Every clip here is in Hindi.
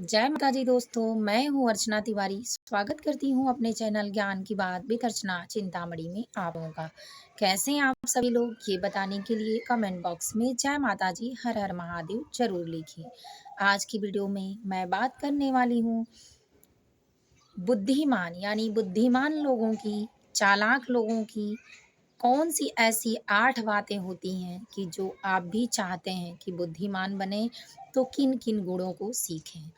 जय माता दी दोस्तों, मैं हूँ अर्चना तिवारी। स्वागत करती हूँ अपने चैनल ज्ञान की बात विद अर्चना चिंतामणि में आप लोगों का। कैसे हैं आप सभी लोग, ये बताने के लिए कमेंट बॉक्स में जय माता जी हर हर महादेव जरूर लिखिए। आज की वीडियो में मैं बात करने वाली हूँ बुद्धिमान यानी बुद्धिमान लोगों की, चालाक लोगों की कौन सी ऐसी 8 बातें होती हैं कि जो आप भी चाहते हैं कि बुद्धिमान बने, तो किन-किन गुणों को सीखें?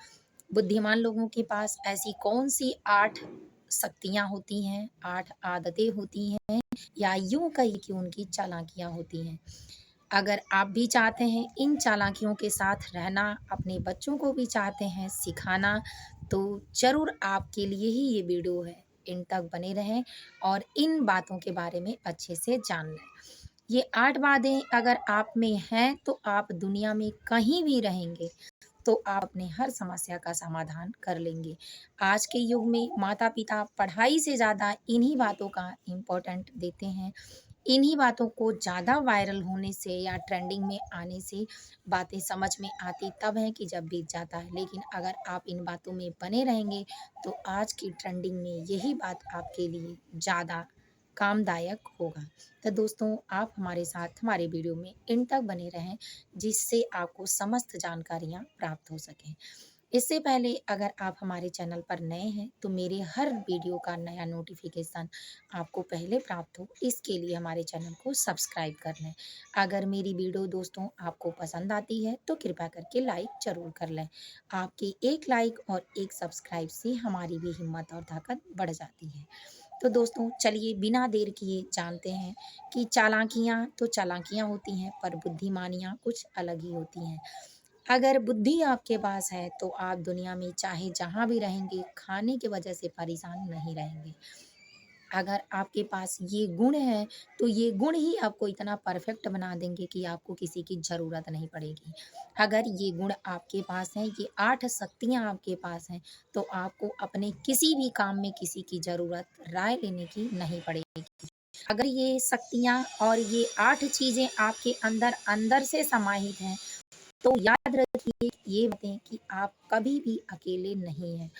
बुद्धिमान लोगों के पास ऐसी कौन-सी 8 शक्तियाँ होती हैं, 8 आदतें होती हैं या यूँ कहिए कि उनकी चालाकियाँ होती हैं। अगर आप भी चाहते हैं इन चालाकियों के साथ रहना, अपने बच्चों को भी चाहते हैं सिखाना, तो ज़रूर आपके लिए ही ये वीडियो है। एंड तक बने रहें और इन बातों के बारे में अच्छे से जान लें। ये 8 बातें अगर आप में हैं, तो आप दुनिया में कहीं भी रहेंगे, तो आप अपने हर समस्या का समाधान कर लेंगे। आज के युग में माता-पिता पढ़ाई से ज़्यादा इन्हीं बातों का इम्पोर्टेंट देते हैं। इन्हीं बातों को ज़्यादा वायरल होने से या ट्रेंडिंग में आने से बातें समझ में आती तब हैं कि जब बीत जाता है। लेकिन अगर आप इन बातों में बने रहेंगे, तो आज की ट्रेंडिंग में यही बात आपके लिए ज़्यादा कामदायक होगा। तो दोस्तों, आप हमारे साथ हमारे वीडियो में एंड तक बने रहें, जिससे आपको समस्त जानकारियाँ प्राप्त हो सकें। इससे पहले अगर आप हमारे चैनल पर नए हैं, तो मेरे हर वीडियो का नया नोटिफिकेशन आपको पहले प्राप्त हो, इसके लिए हमारे चैनल को सब्सक्राइब कर लें। अगर मेरी वीडियो दोस्तों आपको पसंद आती है, तो कृपया करके लाइक ज़रूर कर लें। आपके एक लाइक और एक सब्सक्राइब से हमारी भी हिम्मत और ताकत बढ़ जाती है। तो दोस्तों, चलिए बिना देर किए जानते हैं कि चालाकियाँ तो चालाकियाँ होती हैं, पर बुद्धिमानियाँ कुछ अलग ही होती हैं। अगर बुद्धि आपके पास है, तो आप दुनिया में चाहे जहाँ भी रहेंगे, खाने की वजह से परेशान नहीं रहेंगे। अगर आपके पास ये गुण है, तो ये गुण ही आपको इतना परफेक्ट बना देंगे कि आपको किसी की ज़रूरत नहीं पड़ेगी। अगर ये गुण आपके पास हैं, ये 8 शक्तियाँ आपके पास हैं, तो आपको अपने किसी भी काम में किसी की ज़रूरत, राय लेने की नहीं पड़ेगी। अगर ये शक्तियाँ और ये 8 चीज़ें आपके अंदर अंदर से समाहित हैं, तो याद रखिए ये बातें कि आप कभी भी अकेले नहीं हैं।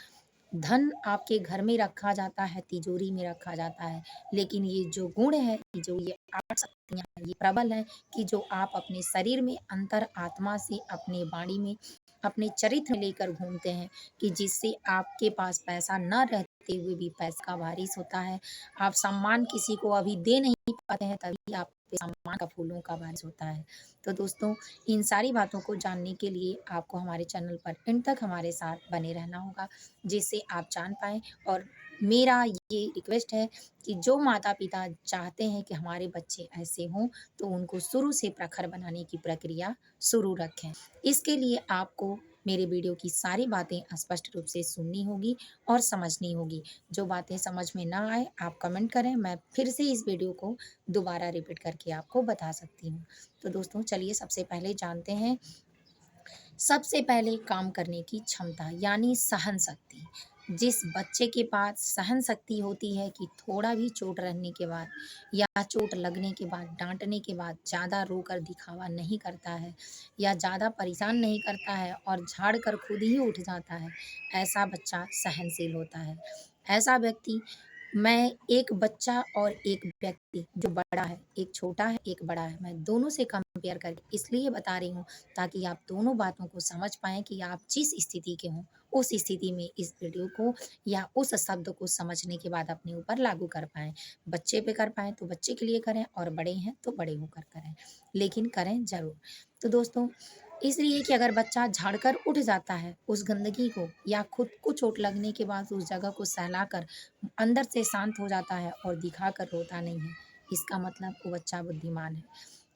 धन आपके घर में रखा जाता है, तिजोरी में रखा जाता है, लेकिन ये जो गुण है, जो ये 8 शक्तियाँ हैं, ये प्रबल हैं कि जो आप अपने शरीर में, अंतर आत्मा से, अपने वाणी में, अपने चरित्र में लेकर घूमते हैं कि जिससे आपके पास पैसा ना रहते हुए भी पैसे का बारिश होता है। आप सम्मान किसी को अभी दे नहीं पाते हैं, तभी आप पे सम्मान का फूलों का बारिश होता है। तो दोस्तों, इन सारी बातों को जानने के लिए आपको हमारे चैनल पर एंड तक हमारे साथ बने रहना होगा, जिससे आप जान पाएँ। और मेरा ये रिक्वेस्ट है कि जो माता-पिता चाहते हैं कि हमारे बच्चे ऐसे हों, तो उनको शुरू से प्रखर बनाने की प्रक्रिया शुरू रखें। इसके लिए आपको मेरे वीडियो की सारी बातें स्पष्ट रूप से सुननी होगी और समझनी होगी। जो बातें समझ में ना आए, आप कमेंट करें, मैं फिर से इस वीडियो को दोबारा रिपीट करके आपको बता सकती हूँ। तो दोस्तों, चलिए सबसे पहले जानते हैं, सबसे पहले काम करने की क्षमता यानी सहन शक्ति। जिस बच्चे के पास सहन शक्ति होती है कि थोड़ा भी चोट लगने के बाद या चोट लगने के बाद, डाँटने के बाद ज़्यादा रोकर दिखावा नहीं करता है या ज़्यादा परेशान नहीं करता है और झाड़ कर खुद ही उठ जाता है, ऐसा बच्चा सहनशील होता है। ऐसा व्यक्ति, मैं एक बच्चा और एक व्यक्ति जो बड़ा है, एक छोटा है, एक बड़ा है, मैं दोनों से कंपेयर करके इसलिए बता रही हूँ, ताकि आप दोनों बातों को समझ पाएँ कि आप जिस स्थिति के हों, उस स्थिति में इस वीडियो को या उस शब्द को समझने के बाद अपने ऊपर लागू कर पाएँ। बच्चे पे कर पाएँ तो बच्चे के लिए करें और बड़े हैं तो बड़े होकर करें, लेकिन करें ज़रूर। तो दोस्तों, इसलिए कि अगर बच्चा झाड़कर उठ जाता है उस गंदगी को या खुद को चोट लगने के बाद उस जगह को सहलाकर अंदर से शांत हो जाता है और दिखाकर रोता नहीं है, इसका मतलब वो बच्चा बुद्धिमान है।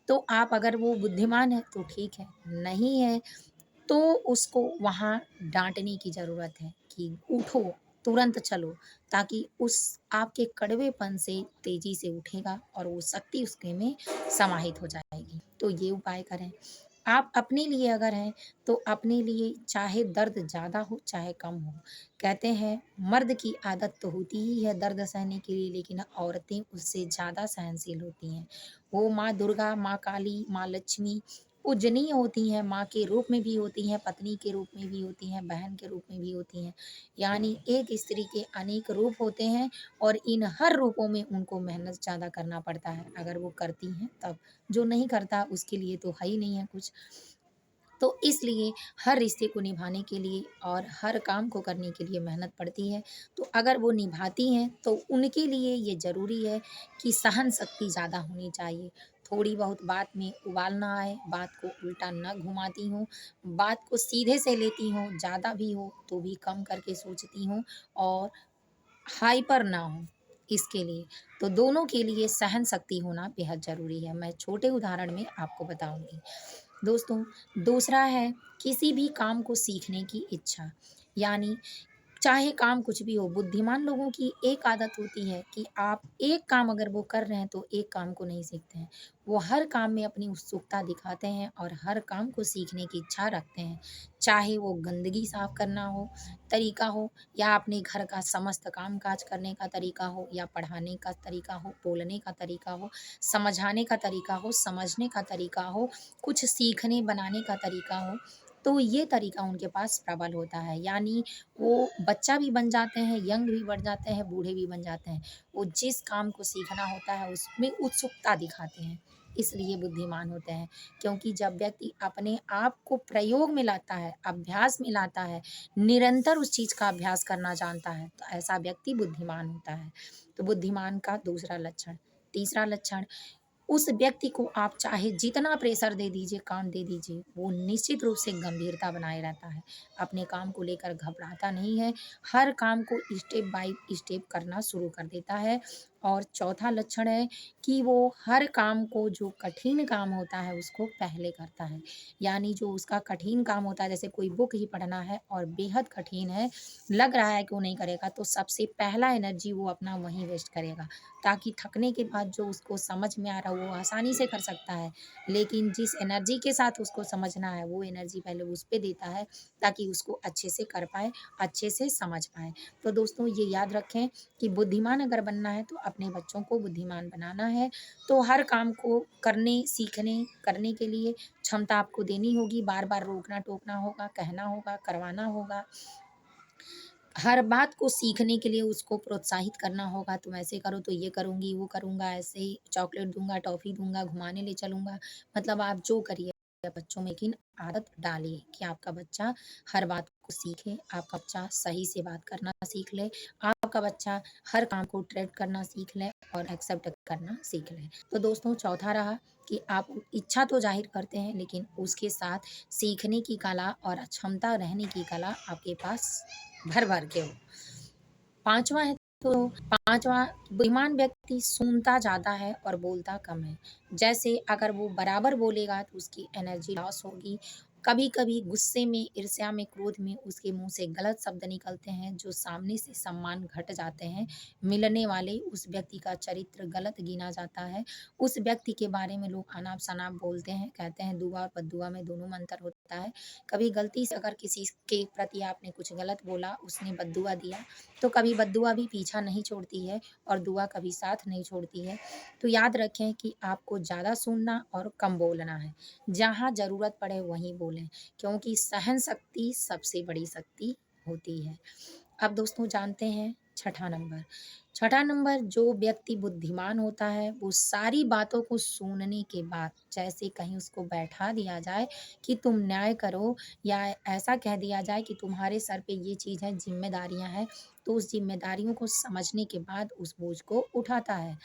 तो आप, अगर वो बुद्धिमान है तो ठीक है, नहीं है तो उसको वहाँ डाँटने की ज़रूरत है कि उठो, तुरंत चलो, ताकि उस आपके कड़वेपन से तेज़ी से उठेगा और वो शक्ति उसके में समाहित हो जाएगी। तो ये उपाय करें। आप अपने लिए अगर हैं, तो अपने लिए चाहे दर्द ज़्यादा हो, चाहे कम हो। कहते हैं मर्द की आदत तो होती ही है दर्द सहने के लिए, लेकिन औरतें उससे ज़्यादा सहनशील होती हैं। वो माँ दुर्गा, माँ काली, माँ लक्ष्मी, पूजनीय होती हैं, माँ के रूप में भी होती हैं, पत्नी के रूप में भी होती हैं, बहन के रूप में भी होती हैं। यानी एक स्त्री के अनेक रूप होते हैं और इन हर रूपों में उनको मेहनत ज़्यादा करना पड़ता है, अगर वो करती हैं तब। जो नहीं करता उसके लिए तो है ही नहीं है कुछ। तो इसलिए हर रिश्ते को निभाने के लिए और हर काम को करने के लिए मेहनत पड़ती है। तो अगर वो निभाती हैं तो उनके लिए ये ज़रूरी है कि सहन शक्ति ज़्यादा होनी चाहिए। थोड़ी बहुत बात में उबाल ना आए, बात को उल्टा ना घुमाती हूँ, बात को सीधे से लेती हूँ, ज़्यादा भी हो तो भी कम करके सोचती हूँ और हाइपर ना हो इसके लिए। तो दोनों के लिए सहन शक्ति होना बेहद ज़रूरी है। मैं छोटे उदाहरण में आपको बताऊँगी। दोस्तों, दूसरा है किसी भी काम को सीखने की इच्छा। यानी चाहे काम कुछ भी हो, बुद्धिमान लोगों की एक आदत होती है कि आप एक काम अगर वो कर रहे हैं तो एक काम को नहीं सीखते हैं। वो हर काम में अपनी उत्सुकता दिखाते हैं और हर काम को सीखने की इच्छा रखते हैं। चाहे वो गंदगी साफ करना हो, तरीका हो, या अपने घर का समस्त काम-काज करने का तरीका हो, या पढ़ाने का तरीका हो, बोलने का तरीका हो, समझाने का तरीका हो, समझने का तरीका हो, कुछ सीखने बनाने का तरीका हो, तो ये तरीका उनके पास प्रबल होता है। यानी वो बच्चा भी बन जाते हैं, यंग भी बन जाते हैं, बूढ़े भी बन जाते हैं। वो जिस काम को सीखना होता है उसमें उत्सुकता दिखाते हैं, इसलिए बुद्धिमान होते हैं। क्योंकि जब व्यक्ति अपने आप को प्रयोग में लाता है, अभ्यास में लाता है, निरंतर उस चीज़ का अभ्यास करना जानता है, तो ऐसा व्यक्ति बुद्धिमान होता है। तो बुद्धिमान का दूसरा लक्षण। तीसरा लक्षण, उस व्यक्ति को आप चाहे जितना प्रेशर दे दीजिए, काम दे दीजिए, वो निश्चित रूप से गंभीरता बनाए रहता है। अपने काम को लेकर घबराता नहीं है, हर काम को स्टेप बाय स्टेप करना शुरू कर देता है। और चौथा लक्षण है कि वो हर काम को, जो कठिन काम होता है उसको पहले करता है। यानी जो उसका कठिन काम होता है, जैसे कोई बुक ही पढ़ना है और बेहद कठिन है, लग रहा है कि वो नहीं करेगा, तो सबसे पहला एनर्जी वो अपना वहीं वेस्ट करेगा, ताकि थकने के बाद जो उसको समझ में आ रहा है वो आसानी से कर सकता है। लेकिन जिस एनर्जी के साथ उसको समझना है वो एनर्जी पहले उस पे देता है, ताकि उसको अच्छे से कर पाए, अच्छे से समझ पाए। तो दोस्तों ये याद रखें कि बुद्धिमान अगर बनना है तो अपने बच्चों को बुद्धिमान बनाना है। तो हर काम को करने, सीखने, करने के लिए क्षमता आपको देनी होगी, बार-बार रोकना-टोकना होगा, कहना होगा, करवाना होगा। हर बात को सीखने के लिए उसको प्रोत्साहित करना होगा, तुम ऐसे करो तो ये करूँगी, वो करूँगा, ऐसे ही चॉकलेट दूँगा, टॉफ़ी दूँगा, घुमाने ले चलूँगा। मतलब आप जो करिए बच्चों में, लेकिन आदत डालिए कि आपका बच्चा हर बात को सीखे, आपका बच्चा सही से बात करना सीख ले, आपका बच्चा हर काम को ट्रीट करना सीख ले और एक्सेप्ट करना सीख ले। तो दोस्तों चौथा रहा कि आप इच्छा तो ज़ाहिर करते हैं, लेकिन उसके साथ सीखने की कला और क्षमता रहने की कला आपके पास भर-भर के हो। 5वाँ है, तो 5वाँ, बुद्धिमान व्यक्ति सुनता ज़्यादा है और बोलता कम है। जैसे अगर वो बराबर बोलेगा तो उसकी एनर्जी लॉस होगी। कभी-कभी गुस्से में, ईर्ष्या में, क्रोध में उसके मुँह से गलत शब्द निकलते हैं, जो सामने से सम्मान घट जाते हैं। मिलने वाले उस व्यक्ति का चरित्र गलत गिना जाता है। उस व्यक्ति के बारे में लोग अनाप-शनाप बोलते हैं, कहते हैं दुआ और बददुआ में दोनों में अंतर होता है। कभी गलती से अगर किसी के प्रति आपने कुछ गलत बोला, उसने बददुआ दिया, तो कभी बददुआ भी पीछा नहीं छोड़ती है और दुआ कभी साथ नहीं छोड़ती है। तो याद रखें कि आपको ज़्यादा सुनना और कम बोलना है। जहाँ ज़रूरत पड़े वहीं बोलें, क्योंकि सहन शक्ति सबसे बड़ी शक्ति होती है। अब दोस्तों जानते हैं छठा नंबर। छठा नंबर, जो व्यक्ति बुद्धिमान होता है वो सारी बातों को सुनने के बाद, जैसे कहीं उसको बैठा दिया जाए कि तुम न्याय करो, या ऐसा कह दिया जाए कि तुम्हारे सर पे ये चीज़ है, ज़िम्मेदारियाँ हैं, तो उस ज़िम्मेदारियों को समझने के बाद उस बोझ को उठाता है।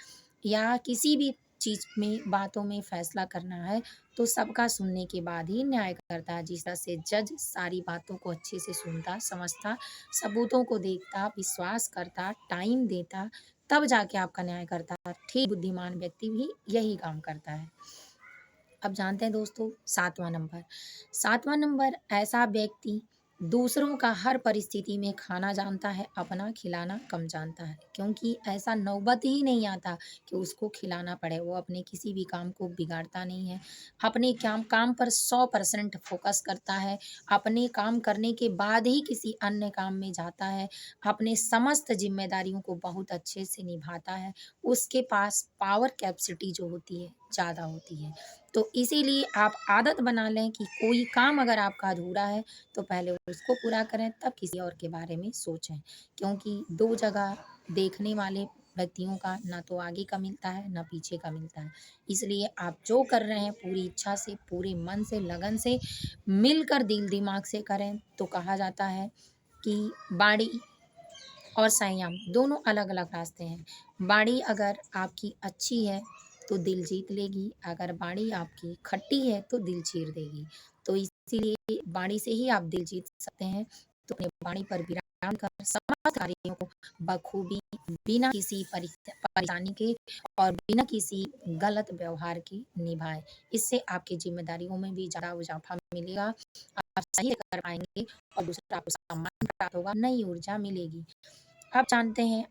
या किसी भी चीज़ में, बातों में फैसला करना है तो सबका सुनने के बाद ही न्याय करता है। जिस तरह से जज सारी बातों को अच्छे से सुनता, समझता, सबूतों को देखता, विश्वास करता, टाइम देता, तब जाके आपका न्याय करता। ठीक बुद्धिमान व्यक्ति भी यही काम करता है। अब जानते हैं दोस्तों 7वाँ नंबर। 7वाँ नंबर, ऐसा व्यक्ति दूसरों का हर परिस्थिति में खाना जानता है, अपना खिलाना कम जानता है। क्योंकि ऐसा नौबत ही नहीं आता कि उसको खिलाना पड़े। वो अपने किसी भी काम को बिगाड़ता नहीं है। अपने काम काम पर 100% फ़ोकस करता है। अपने काम करने के बाद ही किसी अन्य काम में जाता है। अपने समस्त ज़िम्मेदारियों को बहुत अच्छे से निभाता है। उसके पास पावर कैपेसिटी जो होती है, ज़्यादा होती है। तो इसीलिए आप आदत बना लें कि कोई काम अगर आपका अधूरा है, तो पहले उसको पूरा करें, तब किसी और के बारे में सोचें। क्योंकि 2 जगह देखने वाले व्यक्तियों का ना तो आगे का मिलता है, ना पीछे का मिलता है। इसलिए आप जो कर रहे हैं पूरी इच्छा से, पूरे मन से, लगन से, मिलकर दिल-दिमाग से करें, तो कहा जाता है कि बाड़ी और संयम दोनों अलग-अलग रास्ते हैं। बाड़ी अगर आपकी अच्छी है, तो दिल जीत लेगी, अगर बाड़ी आपकी खट्टी है, तो दिल चीर देगी। तो इसीलिए बाड़ी से ही आप दिल जीत सकते हैं। तो अपनी बाड़ी पर विराम कर समस्त कार्यों को बखूबी बिना किसी परेशानी के और बिना किसी गलत व्यवहार के निभाएँ। इससे आपकी ज़िम्मेदारियों में भी ज़रा इज़ाफ़ा मिलेगा। आप सही से कर पाएँगे और दूसरा आपको सम्मान प्राप्त होगा, नई ऊर्जा मिलेगी। अब जानते हैं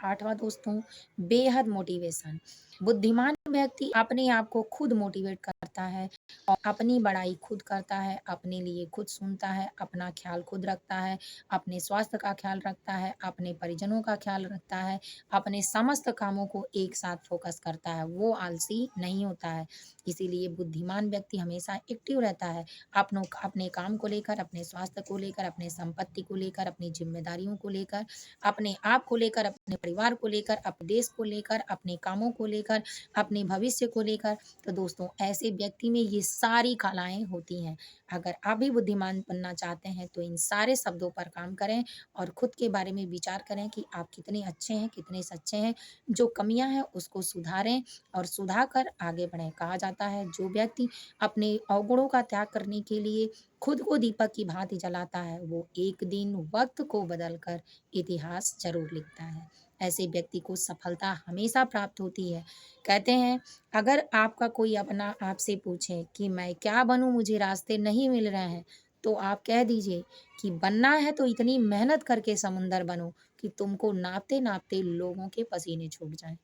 8वाँ दोस्तों, बेहद मोटिवेशन। बुद्धिमान व्यक्ति अपने आप को खुद मोटिवेट करता है और अपनी बड़ाई खुद करता है, अपने लिए खुद सुनता है, अपना ख़्याल खुद रखता है, अपने स्वास्थ्य का ख़्याल रखता है, अपने परिजनों का ख़्याल रखता है, अपने समस्त कामों को एक साथ फ़ोकस करता है, वो आलसी नहीं होता है। इसीलिए बुद्धिमान व्यक्ति हमेशा एक्टिव रहता है, अपने काम को लेकर, अपने स्वास्थ्य को लेकर, अपने संपत्ति को लेकर, अपनी ज़िम्मेदारियों को लेकर, अपने आप को लेकर, अपने परिवार को लेकर, अपने देश को लेकर, अपने कामों को लेकर, अपने भविष्य को लेकर। तो दोस्तों ऐसे व्यक्ति में ये सारी कलाएँ होती हैं। अगर आप भी बुद्धिमान बनना चाहते हैं तो इन सारे शब्दों पर काम करें और खुद के बारे में विचार करें कि आप कितने अच्छे हैं, कितने सच्चे हैं। जो कमियाँ हैं उसको सुधारें और सुधार कर आगे बढ़ें। कहा जाता है जो व्यक्ति अपने अवगुणों का त्याग करने के लिए खुद को दीपक की भांति जलाता है, वो एक दिन वक़्त को बदल कर इतिहास ज़रूर लिखता है। ऐसे व्यक्ति को सफलता हमेशा प्राप्त होती है। कहते हैं अगर आपका कोई अपना आपसे पूछे कि मैं क्या बनूँ मुझे रास्ते नहीं मिल रहे हैं, तो आप कह दीजिए कि बनना है तो इतनी मेहनत करके समुंदर बनो कि तुमको नापते-नापते लोगों के पसीने छूट जाएँ।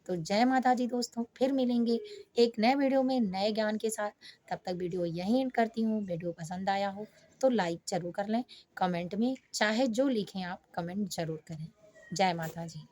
तो जय माता दी दोस्तों, फिर मिलेंगे एक नए वीडियो में नए ज्ञान के साथ। तब तक वीडियो यहीं एंड करती हूँ। वीडियो पसंद आया हो तो लाइक ज़रूर कर लें। कमेंट में चाहे जो लिखें आप कमेंट ज़रूर करें। जय माता जी।